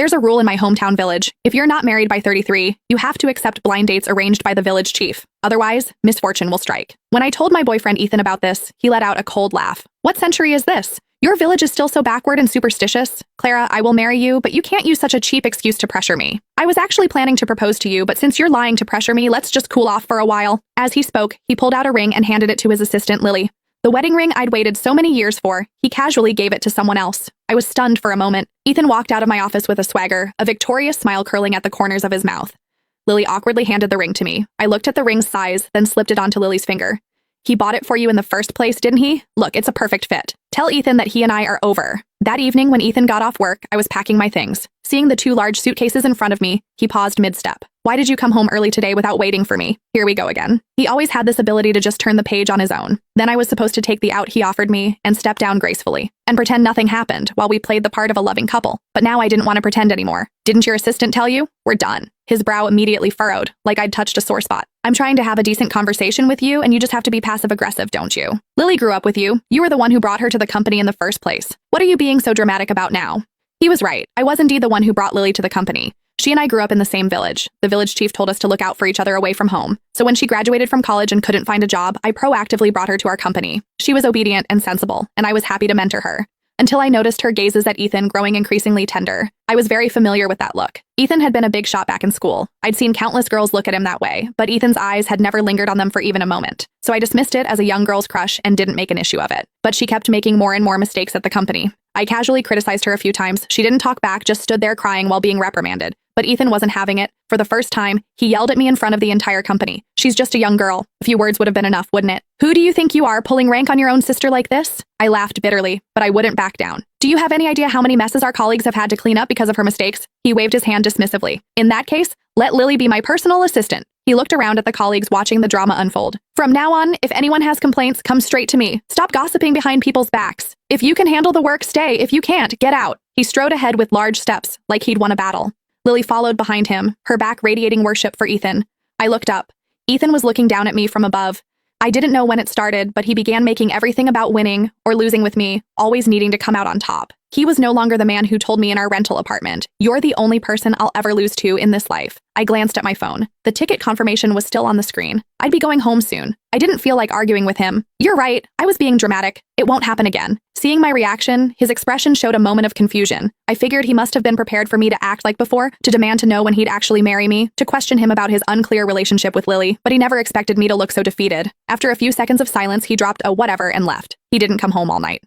There's a rule in my hometown village. If you're not married by 33, you have to accept blind dates arranged by the village chief. Otherwise, misfortune will strike. When I told my boyfriend Ethan about this, he let out a cold laugh. What century is this? Your village is still so backward and superstitious? Clara, I will marry you, but you can't use such a cheap excuse to pressure me. I was actually planning to propose to you, but since you're lying to pressure me, let's just cool off for a while. As he spoke, he pulled out a ring and handed it to his assistant, Lily. The wedding ring I'd waited so many years for, he casually gave it to someone else. I was stunned for a moment. Ethan walked out of my office with a swagger, a victorious smile curling at the corners of his mouth. Lily awkwardly handed the ring to me. I looked at the ring's size, then slipped it onto Lily's finger. He bought it for you in the first place, didn't he? Look, it's a perfect fit. Tell Ethan that he and I are over. That evening, when Ethan got off work, I was packing my things. Seeing the 2 large suitcases in front of me, he paused mid-step. Why did you come home early today without waiting for me? Here we go again. He always had this ability to just turn the page on his own. Then I was supposed to take the out he offered me and step down gracefully and pretend nothing happened while we played the part of a loving couple. But now I didn't want to pretend anymore. Didn't your assistant tell you? We're done. His brow immediately furrowed, like I'd touched a sore spot. I'm trying to have a decent conversation with you, and you just have to be passive-aggressive, don't you? Lily grew up with you. You were the one who brought her to the company in the first place. What are you being so dramatic about now? He was right. I was indeed the one who brought Lily to the company. She and I grew up in the same village. The village chief told us to look out for each other away from home. So when she graduated from college and couldn't find a job, I proactively brought her to our company. She was obedient and sensible, and I was happy to mentor her. Until I noticed her gazes at Ethan growing increasingly tender. I was very familiar with that look. Ethan had been a big shot back in school. I'd seen countless girls look at him that way, but Ethan's eyes had never lingered on them for even a moment. So I dismissed it as a young girl's crush and didn't make an issue of it. But she kept making more and more mistakes at the company. I casually criticized her a few times. She didn't talk back, just stood there crying while being reprimanded. But Ethan wasn't having it. For the first time, he yelled at me in front of the entire company. She's just a young girl. A few words would have been enough, wouldn't it? Who do you think you are, pulling rank on your own sister like this? I laughed bitterly, but I wouldn't back down. Do you have any idea how many messes our colleagues have had to clean up because of her mistakes? He waved his hand dismissively. In that case, let Lily be my personal assistant. He looked around at the colleagues watching the drama unfold. From now on, if anyone has complaints, come straight to me. Stop gossiping behind people's backs. If you can handle the work, stay. If you can't, get out. He strode ahead with large steps, like he'd won a battle. Lily followed behind him, her back radiating worship for Ethan. I looked up. Ethan was looking down at me from above. I didn't know when it started, but he began making everything about winning or losing with me, always needing to come out on top. He was no longer the man who told me in our rental apartment, "You're the only person I'll ever lose to in this life." I glanced at my phone. The ticket confirmation was still on the screen. I'd be going home soon. I didn't feel like arguing with him. You're right, I was being dramatic. It won't happen again. Seeing my reaction, his expression showed a moment of confusion. I figured he must have been prepared for me to act like before, to demand to know when he'd actually marry me, to question him about his unclear relationship with Lily, but he never expected me to look so defeated. After a few seconds of silence, he dropped a whatever and left. He didn't come home all night.